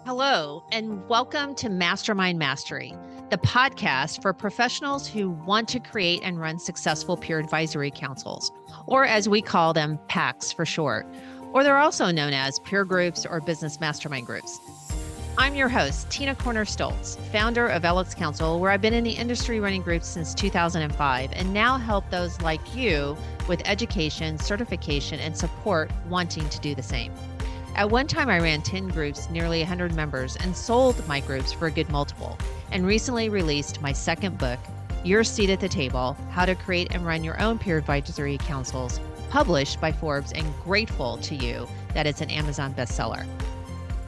Hello, and welcome to Mastermind Mastery, the podcast for professionals who want to create and run successful peer advisory councils, or as we call them, PACs for short, or they're also known as peer groups or business mastermind groups. I'm your host, Tina Corner Stolz, founder of LX Council, where I've been in the industry running groups since 2005 and now help those like you with education, certification, and support wanting to do the same. At one time, I ran 10 groups, nearly 100 members, and sold my groups for a good multiple, and recently released my second book, Your Seat at the Table, How to Create and Run Your Own Peer Advisory Councils, published by Forbes, and grateful to you that it's an Amazon bestseller.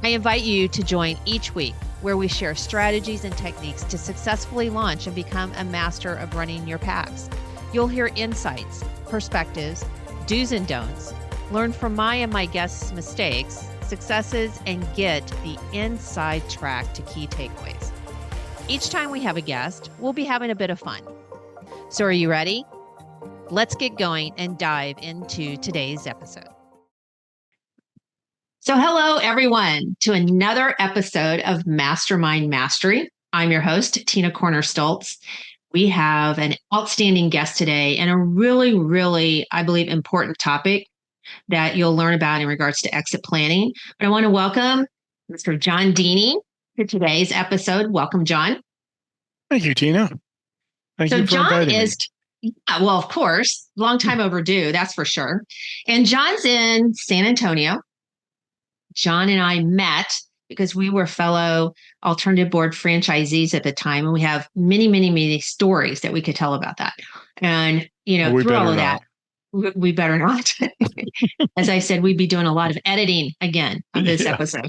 I invite you to join each week where we share strategies and techniques to successfully launch and become a master of running your PACs. You'll hear insights, perspectives, do's and don'ts, learn from my and my guests' mistakes, successes, and get the inside track to key takeaways. Each time we have a guest, we'll be having a bit of fun. So are you ready? Let's get going and dive into today's episode. So hello, everyone, to another episode of Mastermind Mastery. I'm your host, Tina Corner Stolz. We have an outstanding guest today and a really, I believe, important topic that you'll learn about in regards to exit planning. But I want to welcome Mr. John Dini to today's episode. Welcome, John. Thank you, Tina. Thank you for inviting me. Yeah, well, of course, long time overdue, that's for sure. And John's in San Antonio. John and I met because we were fellow alternative board franchisees at the time, and we have many stories that we could tell about that. And, through all of that, we better not. As I said, we'd be doing a lot of editing again on this episode.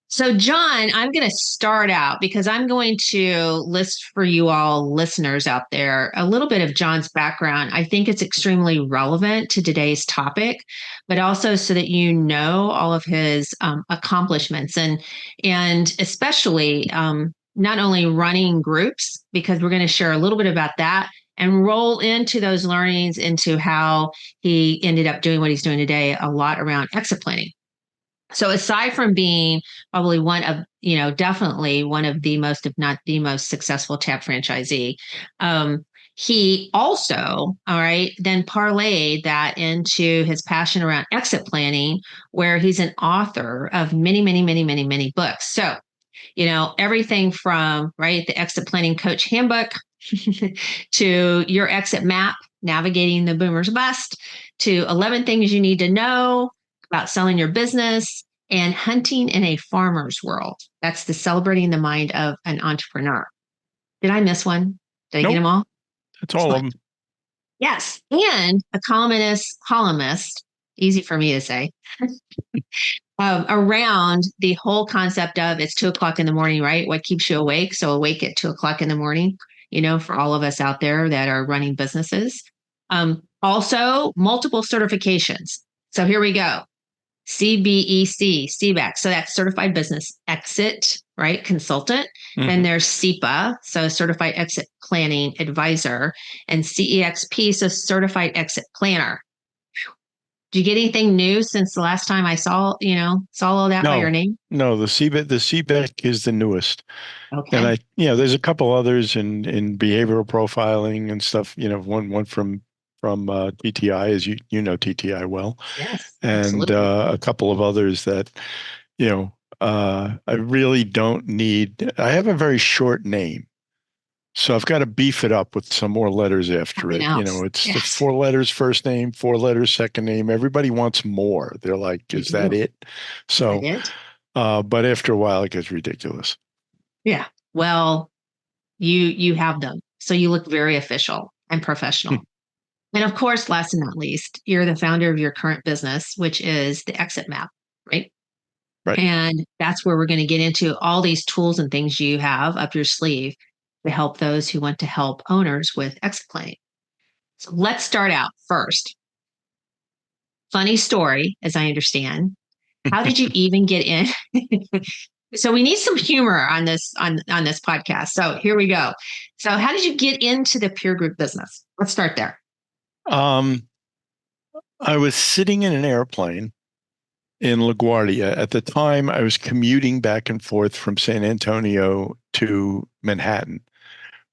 So John, I'm going to start out because I'm going to list for you all listeners out there a little bit of John's background. I think it's extremely relevant to today's topic, but also so that you know all of his accomplishments and especially not only running groups, because we're going to share a little bit about that and roll into those learnings into how he ended up doing what he's doing today, a lot around exit planning. So aside from being probably definitely one of the most, if not the most successful TAP franchisee, he also, then parlayed that into his passion around exit planning, where he's an author of many books. So, everything from, the Exit Planning Coach Handbook to Your Exit Map, Navigating the Boomer's Bust, to 11 Things You Need to Know About Selling Your Business, and Hunting in a Farmer's World. That's the Celebrating the Mind of an Entrepreneur. Did I miss one? Did I get them all? That's all of them. Yes. And a columnist, easy for me to say, around the whole concept of it's 2:00 in the morning, right? What keeps you awake? So awake at 2:00 in the morning, for all of us out there that are running businesses. Also, multiple certifications. So here we go. CBEC, CBEC. So that's Certified Business Exit, Consultant. Mm-hmm. And there's CEPA, so Certified Exit Planning Advisor, and CEXP, so Certified Exit Planner. Did you get anything new since the last time I saw all that by your name? No, the CBEC is the newest. Okay. And there's a couple others in behavioral profiling and stuff, one from TTI, as you know TTI well. Yes. And a couple of others that, I really don't need. I have a very short name, so I've got to beef it up with some more letters after it. It's 4 letters first name, 4 letters second name. Everybody wants more. They're like, is that it? So, but after a while, it gets ridiculous. Yeah. Well, you have them, so you look very official and professional. And of course, last and not least, you're the founder of your current business, which is the Exit Map, right? Right. And that's where we're going to get into all these tools and things you have up your sleeve to help those who want to help owners with exit planning. So let's start out first. Funny story, as I understand. How did you even get in? So we need some humor on this podcast. So here we go. So how did you get into the peer group business? Let's start there. I was sitting in an airplane in LaGuardia. At the time, I was commuting back and forth from San Antonio to Manhattan,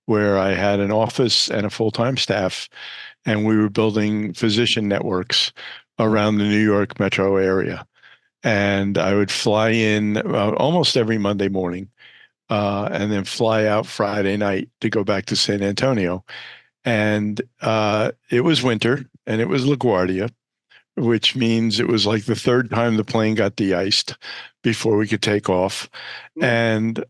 where I had an office and a full-time staff, and we were building physician networks around the New York metro area. And I would fly in almost every Monday morning, and then fly out Friday night to go back to San Antonio. And it was winter, and it was LaGuardia, which means it was like the third time the plane got de-iced before we could take off. And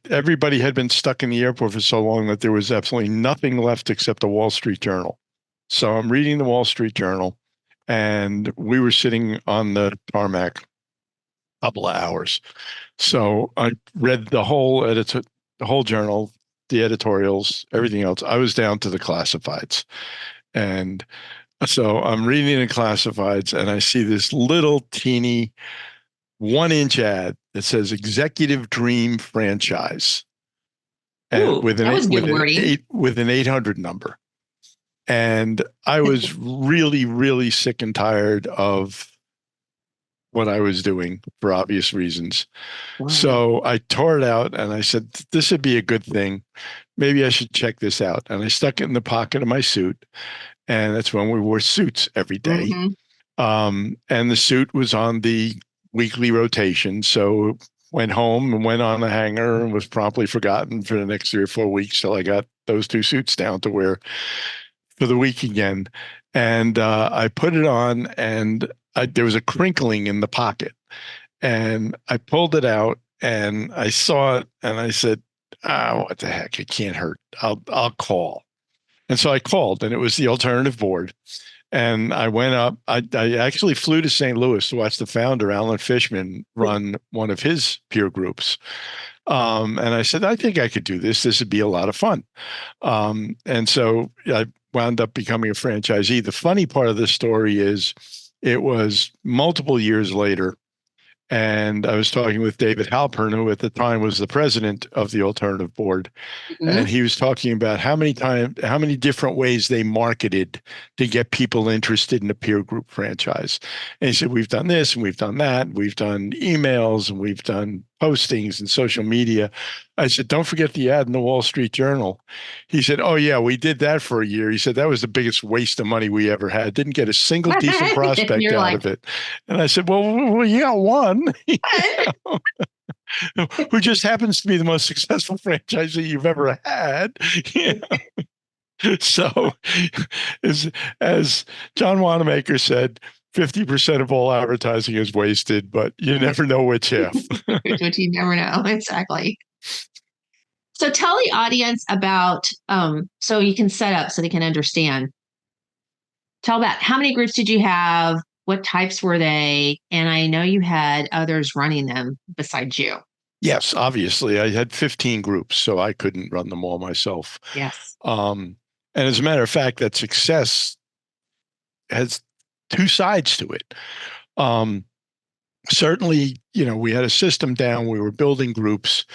everybody had been stuck in the airport for so long that there was absolutely nothing left except the Wall Street Journal. So I'm reading the Wall Street Journal, and we were sitting on the tarmac a couple of hours. So I read the whole journal, the editorials, everything else. I was down to the classifieds. And so I'm reading the classifieds, and I see this little teeny 1-inch ad that says "Executive Dream Franchise," and Ooh, with an 800 number. And I was really, really sick and tired of what I was doing for obvious reasons. Wow. So I tore it out and I said, this would be a good thing. Maybe I should check this out. And I stuck it in the pocket of my suit. And that's when we wore suits every day. Mm-hmm. And the suit was on the weekly rotation. So went home and went on the hanger and was promptly forgotten for the next 3 or 4 weeks till I got those 2 suits down to wear for the week again. And I put it on, and there was a crinkling in the pocket, and I pulled it out and I saw it and I said, what the heck? It can't hurt. I'll call. And so I called, and it was the alternative board. And I went up. I actually flew to St. Louis to watch the founder, Alan Fishman, run one of his peer groups. And I said, I think I could do this. This would be a lot of fun. And so I wound up becoming a franchisee. The funny part of this story is it was multiple years later, and I was talking with David Halpern, who at the time was the president of the alternative board. Mm-hmm. And he was talking about how many different ways they marketed to get people interested in a peer group franchise. And he said, we've done this and we've done that. We've done emails and we've done postings and social media. I said, don't forget the ad in the Wall Street Journal. He said, oh yeah, we did that for a year. He said, that was the biggest waste of money we ever had. Didn't get a single decent prospect out of it. And I said, well, you got one. Who just happens to be the most successful franchisee you've ever had. So as John Wanamaker said, 50% of all advertising is wasted, but you never know which half. Which you never know. Exactly. So tell the audience about, so you can set up so they can understand. Tell about how many groups did you have? What types were they? And I know you had others running them besides you. Yes, obviously. I had 15 groups, so I couldn't run them all myself. Yes. And as a matter of fact, that success has 2 sides to it. Certainly, we had a system down. We were building groups.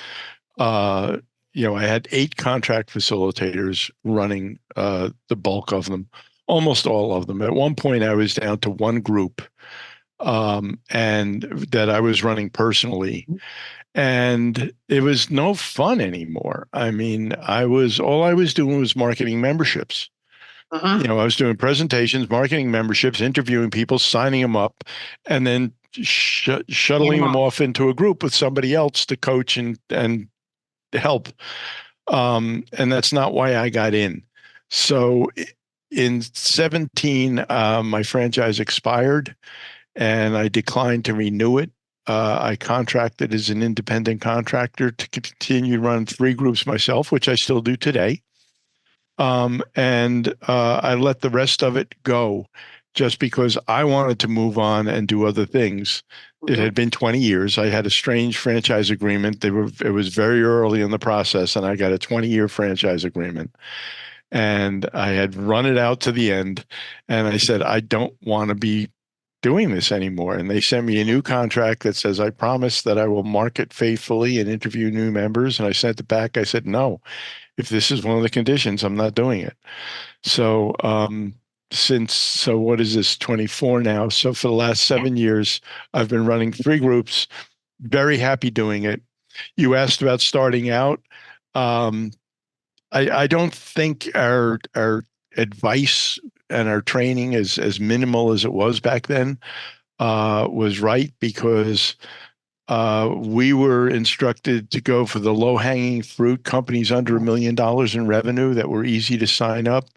I had 8 contract facilitators running the bulk of them, almost all of them. At one point, I was down to 1 group, and that I was running personally. And it was no fun anymore. I mean, all I was doing was marketing memberships. Uh-huh. I was doing presentations, marketing memberships, interviewing people, signing them up, and then shuttling them off into a group with somebody else to coach and help. And that's not why I got in. So in 2017, my franchise expired, and I declined to renew it. I contracted as an independent contractor to continue to run 3 groups myself, which I still do today. And I let the rest of it go just because I wanted to move on and do other things. Mm-hmm. It had been 20 years. I had a strange franchise agreement. It was very early in the process, and I got a 20-year franchise agreement. And I had run it out to the end. And I said, I don't want to be doing this anymore. And they sent me a new contract that says, I promise that I will market faithfully and interview new members. And I sent it back. I said, no, if this is one of the conditions, I'm not doing it. So so what is this, 24 now? So for the last 7 years, I've been running 3 groups, very happy doing it. You asked about starting out. I don't think our advice and our training is as minimal as it was back then was right, because we were instructed to go for the low-hanging fruit companies under $1 million in revenue that were easy to sign up.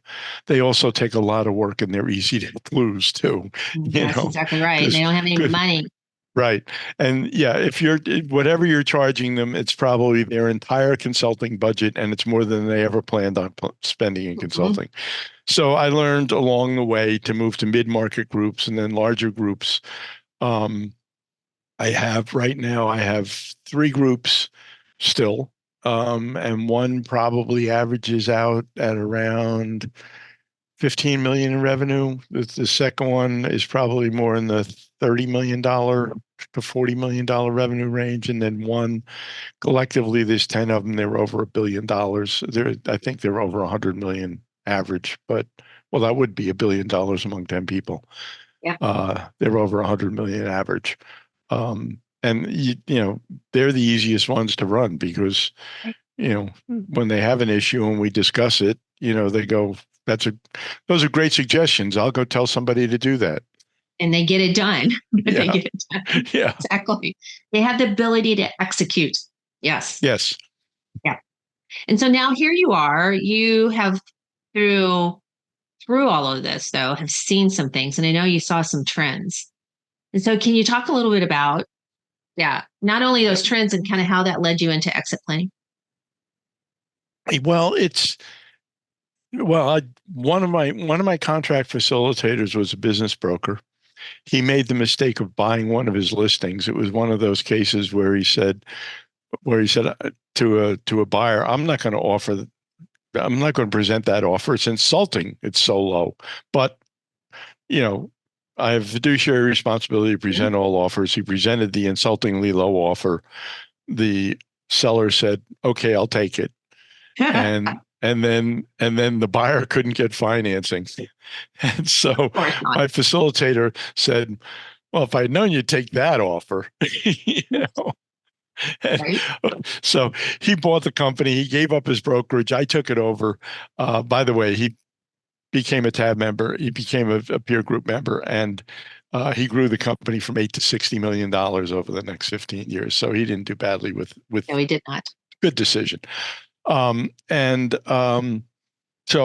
They also take a lot of work and they're easy to lose too. That's exactly right. They don't have any money. Right. And yeah, if whatever you're charging them, it's probably their entire consulting budget, and it's more than they ever planned on spending in consulting. So I learned along the way to move to mid-market groups and then larger groups. I have 3 groups still, and one probably averages out at around 15 million in revenue. The second one is probably more in the $30 million to $40 million revenue range. And then one, collectively, there's 10 of them. They're over $1 billion. I think they're over 100 million average, but well, that would be $1 billion among 10 people. Yeah. They're over 100 million average. And they're the easiest ones to run because, when they have an issue and we discuss it, they go, those are great suggestions. I'll go tell somebody to do that. And they get it done. Yeah. They get it done. Yeah. Exactly. They have the ability to execute. Yes. Yes. Yeah. And so now here you are, you have through all of this though, have seen some things. And I know you saw some trends. And so can you talk a little bit about, not only those trends and kind of how that led you into exit planning? Well, one of my contract facilitators was a business broker. He made the mistake of buying one of his listings. It was one of those cases where he said to a buyer, I'm not going to present that offer. It's insulting. It's so low. But, I have fiduciary responsibility to present all offers. He presented the insultingly low offer. The seller said, okay, I'll take it. And then the buyer couldn't get financing. And so my facilitator said, well, if I'd known you'd take that offer, Right. So he bought the company. He gave up his brokerage. I took it over. By the way, he became a tab member. He became a peer group member, and he grew the company from $8 to $60 million over the next 15 years. So he didn't do badly with. No, he did not. Good decision. So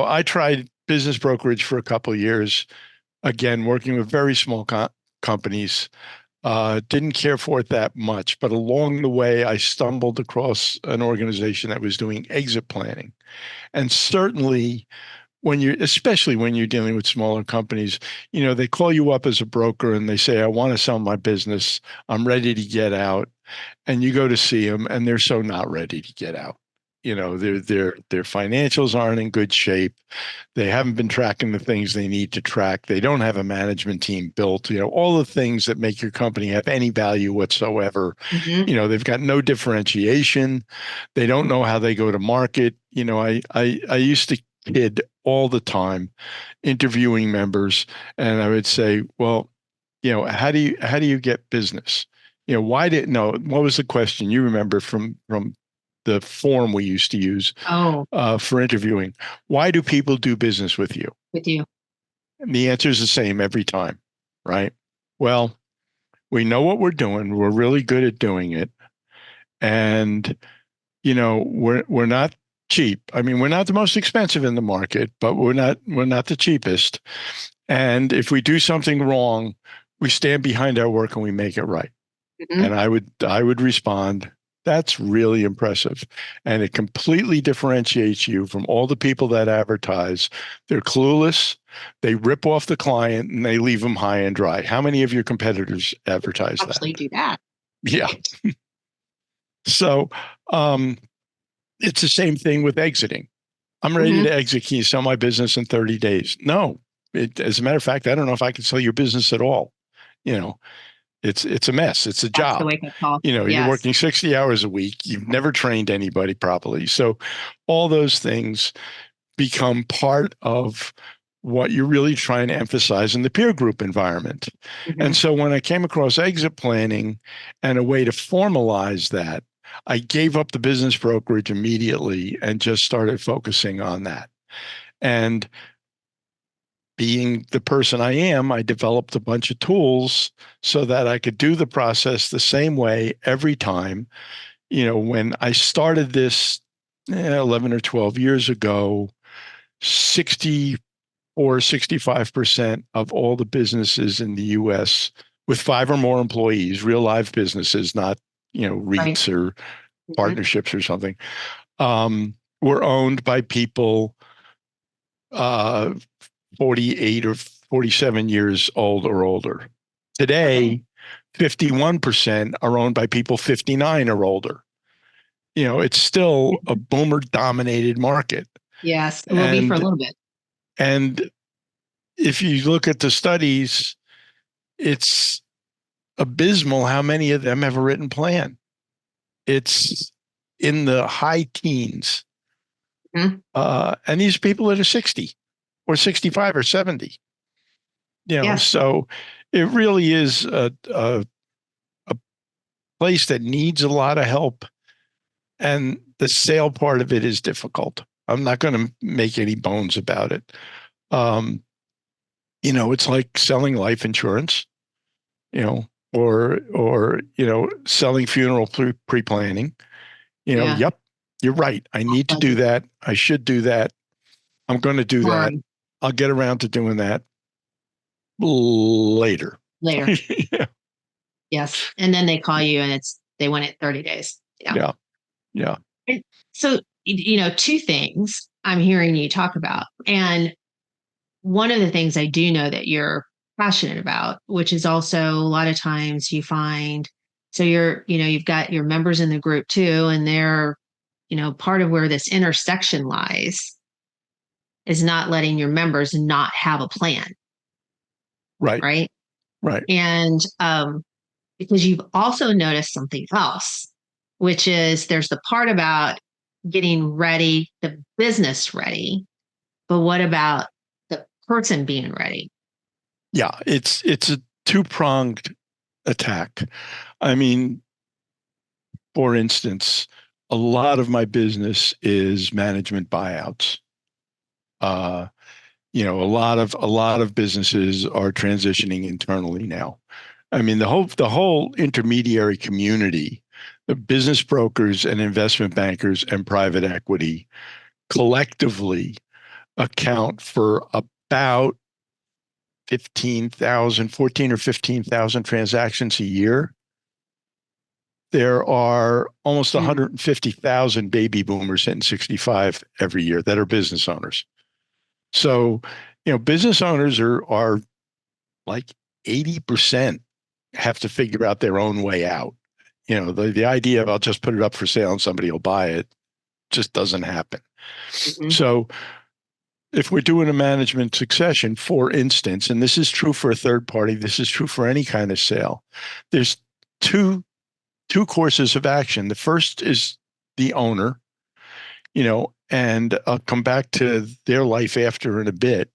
I tried business brokerage for a couple of years, again, working with very small companies. Didn't care for it that much, but along the way, I stumbled across an organization that was doing exit planning. And certainly especially when you're dealing with smaller companies, they call you up as a broker and they say, I want to sell my business. I'm ready to get out. And you go to see them and they're so not ready to get out. Their financials aren't in good shape. They haven't been tracking the things they need to track. They don't have a management team built, all the things that make your company have any value whatsoever. Mm-hmm. They've got no differentiation. They don't know how they go to market. I used to kid all the time interviewing members, and I would say, well, how do you get business? What was the question you remember from the form we used to use for interviewing? Why do people do business with you? And the answer is the same every time, right? Well, we know what we're doing. We're really good at doing it. And, we're not cheap. I mean, we're not the most expensive in the market, but we're not the cheapest. And if we do something wrong, we stand behind our work and we make it right. Mm-hmm. And I would respond, that's really impressive. And it completely differentiates you from all the people that advertise. They're clueless. They rip off the client and they leave them high and dry. How many of your competitors advertise that? Actually do that. Yeah. So it's the same thing with exiting. I'm ready to exit. Can you sell my business in 30 days? No. As a matter of fact, I don't know if I can sell your business at all. It's a mess. It's a job. The wake-up call. You're working 60 hours a week. You've never trained anybody properly. So all those things become part of what you're really trying to emphasize in the peer group environment. And so when I came across exit planning and a way to formalize that, I gave up the business brokerage immediately and just started focusing on that. And being the person I am, I developed a bunch of tools so that I could do the process the same way every time. When I started this 11 or 12 years ago, 60 or 65% of all the businesses in the US with 5 or more employees, real live businesses, not, REITs or partnerships or something, were owned by people 48 or 47 years old or older. Today, 51% are owned by people 59 or older. It's still a boomer dominated market. Yes, it will be for a little bit. And if you look at the studies, it's abysmal how many of them have a written plan. It's in the high teens. And these people that are 60 or 65 or 70. So it really is a place that needs a lot of help. And the sale part of it is difficult. I'm not going to make any bones about it. It's like selling life insurance, or selling funeral pre-planning. Yep, you're right. I need to do that. I should do that. I'm going to do that. I'll get around to doing that later. Yeah. Yes. And then they call you and they want it 30 days. Yeah. And so, 2 things I'm hearing you talk about. And one of the things I do know that you're passionate about, which is also a lot of times you find, so you've got your members in the group too, and they're, part of where this intersection lies is not letting your members not have a plan. Right. And because you've also noticed something else, which is there's the part about getting ready, the business ready, but what about the person being ready? Yeah, it's a two-pronged attack. I mean, for instance, a lot of my business is management buyouts. A lot of businesses are transitioning internally now. I mean, the whole intermediary community, the business brokers and investment bankers and private equity collectively account for about 14 or 15,000 transactions a year. There are almost 150,000 baby boomers hitting 65 every year that are business owners. So, business owners are like 80% have to figure out their own way out. The idea of I'll just put it up for sale and somebody will buy it just doesn't happen. So if we're doing a management succession, for instance, and this is true for a third party, this is true for any kind of sale, there's two courses of action. The first is the owner, and I'll come back to their life after in a bit.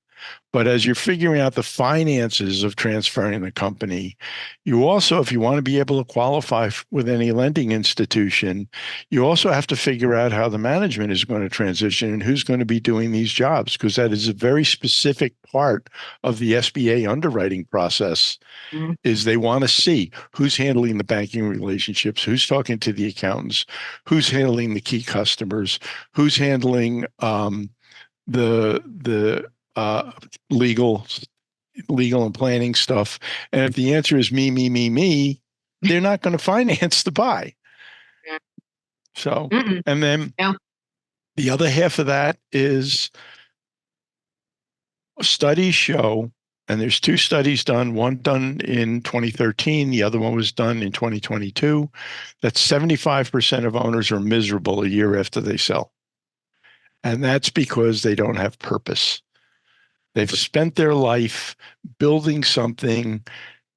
But as you're figuring out the finances of transferring the company, you also, if you want to be able to qualify with any lending institution, you also have to figure out how the management is going to transition and who's going to be doing these jobs, because that is a very specific part of the SBA underwriting process. Is they want to see who's handling the banking relationships, who's talking to the accountants, who's handling the key customers, who's handling the legal and planning stuff. And if the answer is me, they're not going to finance the buy. So, and then the other half of that is studies show, and there's 2 studies done, one done in 2013, the other one was done in 2022, that 75% of owners are miserable a year after they sell. And that's because they don't have purpose. They've spent their life building something,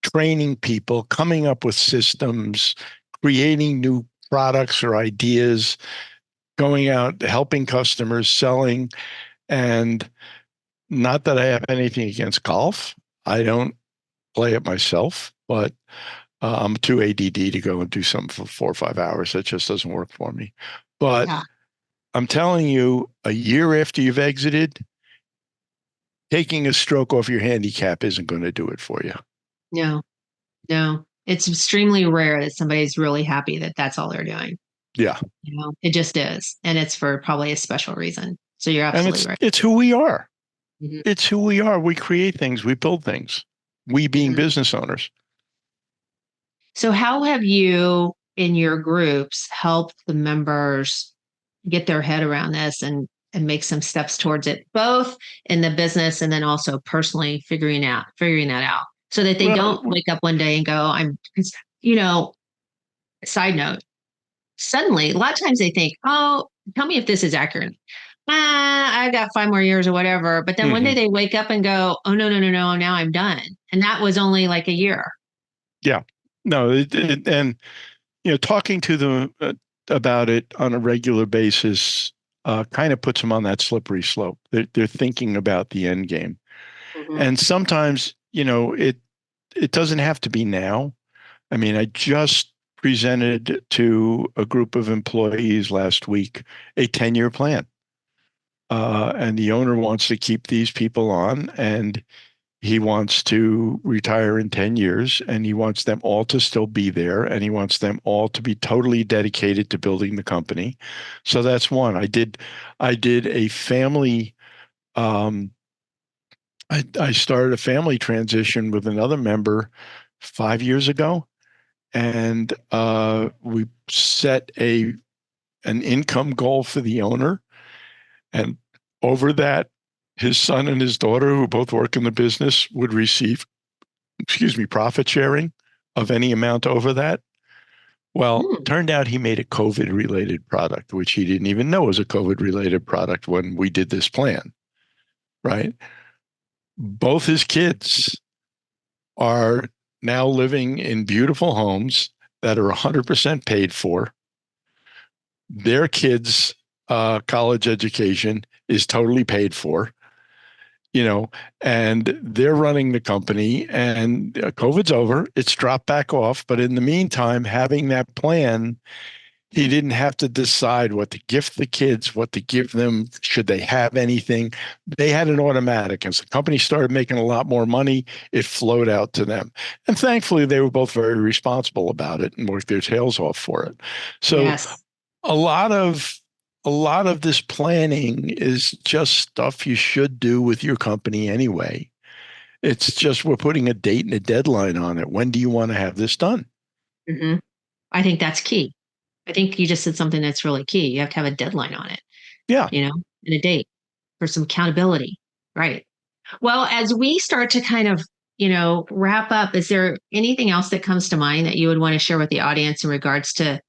training people, coming up with systems, creating new products or ideas, going out, helping customers, selling, and not that I have anything against golf. I don't play it myself, but I'm too ADD to go and do something for 4 or 5 hours. That just doesn't work for me. But Yeah. I'm telling you, a year after you've exited, taking a stroke off your handicap isn't going to do it for you. No, no. It's extremely rare that somebody's really happy that that's all they're doing. Yeah. It just is. And it's for probably a special reason. So you're And absolutely it's right. it's who we are. Mhm. It's who we are. We create things, we build things. We being Mhm. business owners. So how have you in your groups helped the members get their head around this and make some steps towards it, both in the business and then also personally figuring that out so that they Well, don't wake up one day and go, I'm, 'cause, you know, side note, suddenly a lot of times they think, oh, tell me if this is accurate. I got 5 more years or whatever. But then one day mhm. they wake up and go, oh, no, no, no, no, now I'm done. And that was only like a year. Yeah. No, and talking to them about it on a regular basis kind of puts them on that slippery slope. They're thinking about the end game, Mhm. and sometimes it doesn't have to be now. I mean, I just presented to a group of employees last week a 10-year plan, and the owner wants to keep these people on, and he wants to retire in 10 years, and he wants them all to still be there, and he wants them all to be totally dedicated to building the company. So that's one. I did a family um, I started a family transition with another member 5 years ago, and we set an income goal for the owner, and over that, his son and his daughter, who both work in the business, would receive, excuse me, profit sharing of any amount over that. Well, Mm. turned out he made a COVID related product, which he didn't even know was a COVID related product when we did this plan, right? Both his kids are now living in beautiful homes that are 100% paid for. Their kids' college education is totally paid for, you know, and they're running the company, and COVID's over. It's dropped back off. But in the meantime, having that plan, he didn't have to decide what to gift the kids, what to give them, should they have anything. They had an automatic. As the company started making a lot more money, it flowed out to them. And thankfully, they were both very responsible about it and worked their tails off for it. So Yes. a lot of a lot of this planning is just stuff you should do with your company anyway. It's just we're putting a date and a deadline on it. When do you want to have this done? Hmm. I think that's key. I think you just said something that's really key. You have to have a deadline on it, Yeah. and a date for some accountability. Right. Well, as we start to kind of, wrap up, is there anything else that comes to mind that you would want to share with the audience in regards to,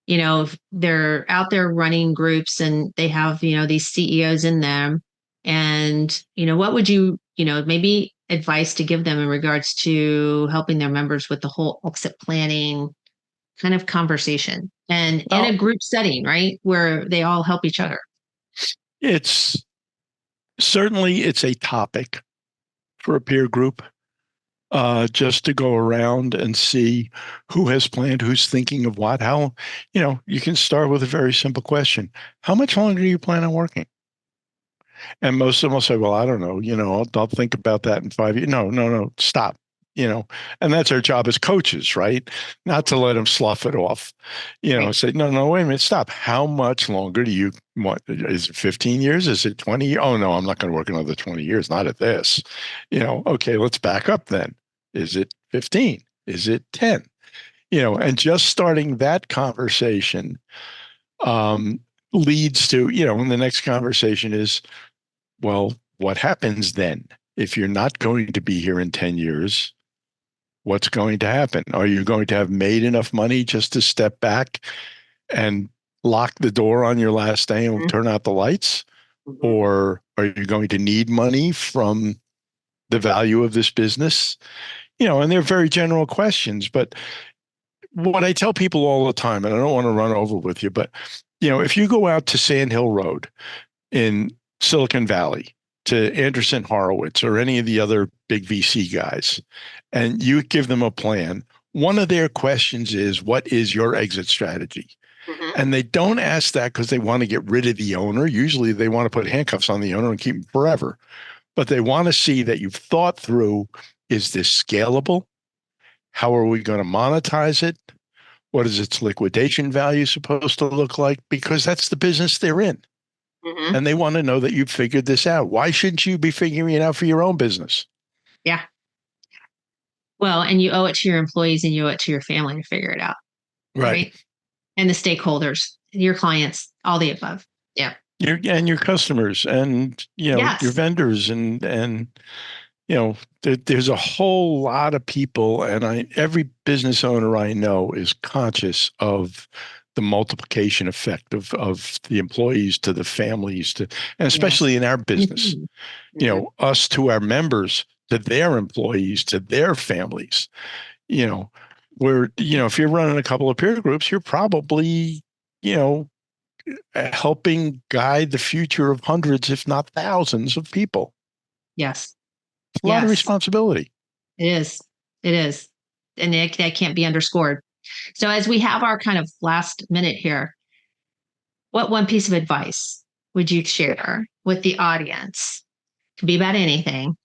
if they're out there running groups and they have, these CEOs in them and, what would you, maybe advice to give them in regards to helping their members with the whole exit planning kind of conversation and in a Well, group setting, right? Where they all help each other. it's certainly it's a topic for a peer group, just to go around and see who has planned, who's thinking of what. How, you can start with a very simple question: how much longer do you plan on working? And most of them will say, well, I don't know, I'll think about that in 5 years. No, no, no, stop. And that's our job as coaches, right? Not to let them slough it off, Right. say, no, no, wait a minute, stop. How much longer do you want? Is it 15 years? Is it 20? Oh, no, I'm not going to work another 20 years. Not at this, okay, let's back up then. Is it 15? Is it 10? And just starting that conversation um, leads to, and the next conversation is, well, what happens then? If you're not going to be here in 10 years, what's going to happen? Are you going to have made enough money just to step back and lock the door on your last day and turn out the lights? Mm-hmm. Or are you going to need money from the value of this business? And they're very general questions. But what I tell people all the time, and I don't want to run over with you, but if you go out to Sand Hill Road in Silicon Valley, to Anderson Horowitz or any of the other big VC guys, and you give them a plan, one of their questions is, what is your exit strategy? Mhm. And they don't ask that because they want to get rid of the owner. Usually they want to put handcuffs on the owner and keep him forever. But they want to see that you've thought through, is this scalable? How are we going to monetize it? What is its liquidation value supposed to look like? Because that's the business they're in. Mhm. And they want to know that you've figured this out. Why shouldn't you be figuring it out for your own business? Yeah. Well, and you owe it to your employees and you owe it to your family to figure it out. Right. And the stakeholders, your clients, all the above. Yeah. Your customers and, your Yes. vendors and there's a whole lot of people, and every business owner I know is conscious of the multiplication effect of the employees to the families and especially in our business, us to our members, to their employees, to their families, where, if you're running a couple of peer groups, you're probably, helping guide the future of hundreds, if not thousands of people. Yes. It's a lot of responsibility. It is. It is. And that can't be underscored. So as we have our kind of last minute here, what one piece of advice would you share with the audience? It could be about anything,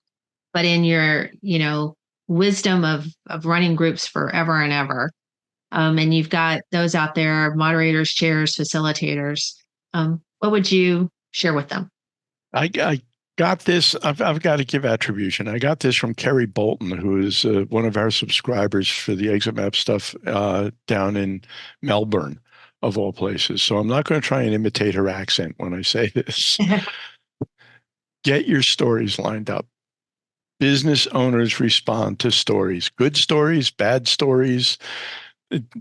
but in your, wisdom of running groups forever and ever. And you've got those out there, moderators, chairs, facilitators. What would you share with them? I got this. I've got to give attribution. I got this from Kerry Bolton, who is one of our subscribers for the Exit Map stuff down in Melbourne, of all places. So I'm not going to try and imitate her accent when I say this. Get your stories lined up. Business owners respond to stories, good stories, bad stories.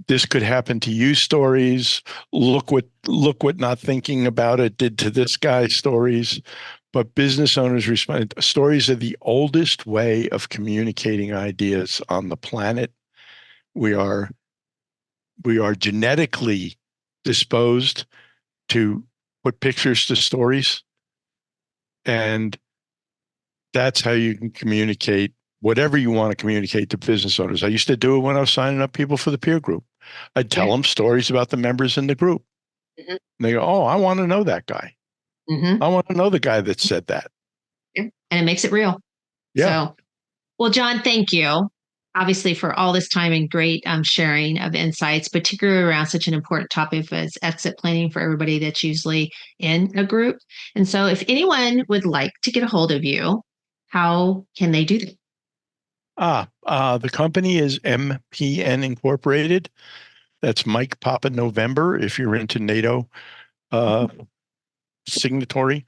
This could happen to you stories. Look what not thinking about it did to this guy stories. But business owners respond. Stories are the oldest way of communicating ideas on the planet. We are genetically disposed to put pictures to stories. And that's how you can communicate whatever you want to communicate to business owners. I used to do it when I was signing up people for the peer group. I'd tell them stories about the members in the group. Mm-hmm. And they go, oh, I want to know that guy. Mm-hmm. I want to know the guy that said that. Yeah. And it makes it real. Yeah. So, well, John, thank you. Obviously, for all this time and great sharing of insights, particularly around such an important topic as exit planning for everybody that's usually in a group. And so if anyone would like to get a hold of you, how can they do that? The company is MPN Incorporated. That's Mike Papa November, if you're into NATO signatory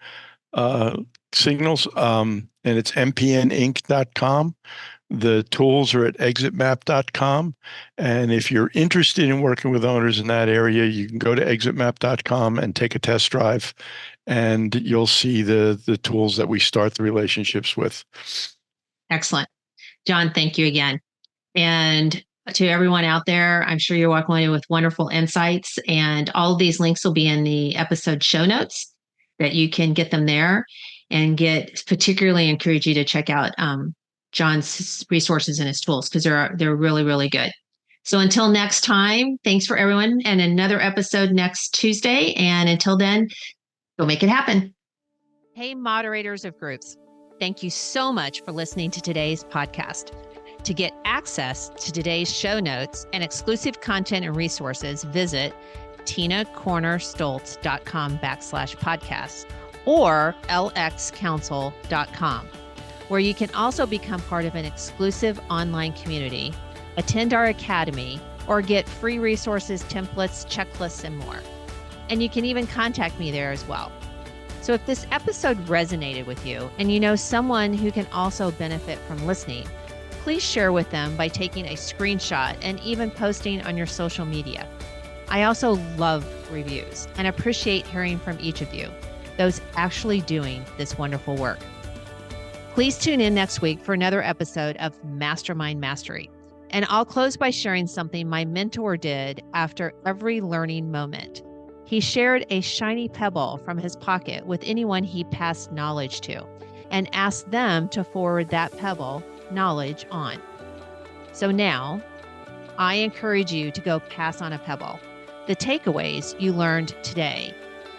signals. And it's mpninc.com. The tools are at exitmap.com. And if you're interested in working with owners in that area, you can go to exitmap.com and take a test drive, and you'll see the tools that we start the relationships with. Excellent. John, thank you again. And to everyone out there, I'm sure you're walking away with wonderful insights, and all of these links will be in the episode show notes that you can get them there, and particularly encourage you to check out John's resources and his tools, because they're really, really good. So until next time, thanks for everyone, and another episode next Tuesday. And until then, go make it happen. Hey, moderators of groups. Thank you so much for listening to today's podcast. To get access to today's show notes and exclusive content and resources, visit tinacornerstolz.com/podcast or lxcouncil.com, where you can also become part of an exclusive online community, attend our academy, or get free resources, templates, checklists, and more. And you can even contact me there as well. So if this episode resonated with you and you know someone who can also benefit from listening, please share with them by taking a screenshot and even posting on your social media. I also love reviews and appreciate hearing from each of you, those actually doing this wonderful work. Please tune in next week for another episode of Mastermind Mastery. And I'll close by sharing something my mentor did after every learning moment. He shared a shiny pebble from his pocket with anyone he passed knowledge to. and ask them to forward that pebble knowledge on. So now I encourage you to go pass on a pebble, the takeaways you learned today,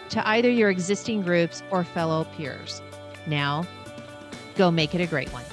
to either your existing groups or fellow peers. Now, go make it a great one.